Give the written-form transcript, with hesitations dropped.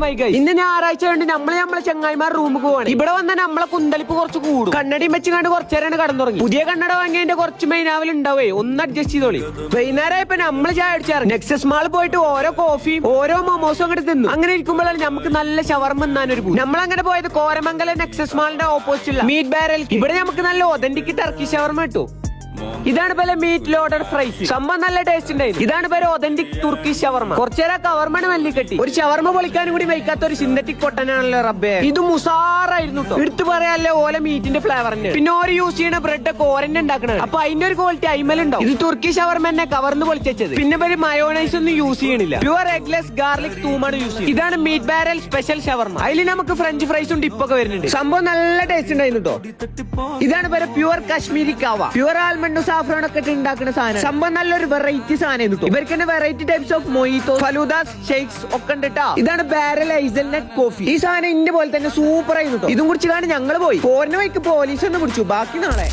വൈകായി. ഇന്ന് ഞായറാഴ്ച കൊണ്ട് നമ്മളെ ചങ്ങായിമാർ റൂമിൽ പോവാണ്. ഇവിടെ വന്നാൽ നമ്മളെ കുന്തളിപ്പ് കുറച്ച് കൂടും. കണ്ണടിയും വെച്ച് കണ്ട് കുറച്ചേരാണ് കടന്നുറങ്ങി. പുതിയ കണ്ണട വാങ്ങിയതിന്റെ കുറച്ച് മൈനാവിൽ ഉണ്ടാവേ, ഒന്ന് അഡ്ജസ്റ്റ് ചെയ്തോളി. വൈകുന്നേരം ഇപ്പൊ നമ്മള് ചായ അടിച്ചാറ് നെക്സസ് മാൾ പോയിട്ട് ഓരോ കോഫിയും ഓരോ മൊമോസും അങ്ങോട്ട് തിന്നു. അങ്ങനെ ഇരിക്കുമ്പോഴാണ് നമുക്ക് നല്ല ഷവർമ തിന്നാനൊരു പൂ. നമ്മളങ്ങനെ പോയത് കോരമംഗലം നെക്സസ് മാളിന്റെ ഓപ്പോസിറ്റുള്ള മീറ്റ് ബാരൽ. ഇവിടെ നമുക്ക് നല്ല ഒതന്റിക്ക് ടർക്കി ഷവർമ കിട്ടും. ഇതാണ് പോലെ മീറ്റ് ലോഡഡ് ഫ്രൈസ്. സംഭവം നല്ല ടേസ്റ്റ് ഉണ്ടായിരുന്നു. ഇതാണ് പോലെ ഒതന്റിക് തുർക്കിഷ് ഷവർമ. കുറച്ചേരം കവർമണ് മല്ലി കെട്ടി. ഒരു ഷവർമ പൊളിക്കാനും കൂടി വയ്ക്കാത്ത ഒരു സിന്തറ്റിക് പൊട്ടനാണല്ലോ റബ്ബേ. ഇത് മുസാറായിരുന്നു കേട്ടോ. എടുത്തു പറയാല്ലേ ഓല മീറ്റിന്റെ ഫ്ലേവറിന്. പിന്നെ ഓരോ യൂസ് ചെയ്യുന്ന ബ്രെഡ് ഒക്കെ ഓരന്നെ ഉണ്ടാക്കണത്. അപ്പൊ അതിന്റെ ഒരു ക്വാളിറ്റി അയിമലുണ്ടാവും. ഇത് തുർക്കിഷ് ഷവർമ തന്നെ കവർന്ന് പൊളിച്ചത്. പിന്നെ ഒരു മയോണൈസ് ഒന്നും യൂസ് ചെയ്യണില്ല. പ്യുവർ എഗ്ലെസ് ഗാർലിക് തൂമാണ് യൂസ് ചെയ്യുന്നത്. ഇതാണ് മീറ്റ് ബാരൽ സ്പെഷ്യൽ ഷവർമ. അതിൽ നമുക്ക് ഫ്രഞ്ച് ഫ്രൈസും ഡിപ്പൊക്കെ വരുന്നുണ്ട്. സംഭവം നല്ല ടേസ്റ്റ് ഉണ്ടായിരുന്നു കേട്ടോ. ഇതാണ് പോലെ പ്യുവർ കാശ്മീരി കാവ. പ്യുവർ ആൽമണ്ട് സാഫ്രോൺ ഒക്കെ ഉണ്ടാക്കുന്ന സാധനം. സംഭവം നല്ലൊരു വെറൈറ്റി സാധനം. ഇവർക്ക് തന്നെ വെറൈറ്റി ടൈപ്സ് ഓഫ് മൊയ്തോ, ഫലൂദാസ്, ഷേക്സ് ഒക്കെ ഉണ്ട് കേട്ടോ. ഇതാണ് ബാരൽ ഹേസൽനട്ട് കോഫി. ഈ സാധനം ഇന്റെ പോലെ തന്നെ സൂപ്പർ ആയിരുന്നു. ഇതും കുടിച്ച് കാണാൻ ഞങ്ങൾ പോയി. പോരിന് വൈക്ക് പോലീസ് ഒന്ന് പിടിച്ചു. ബാക്കി നാളെ.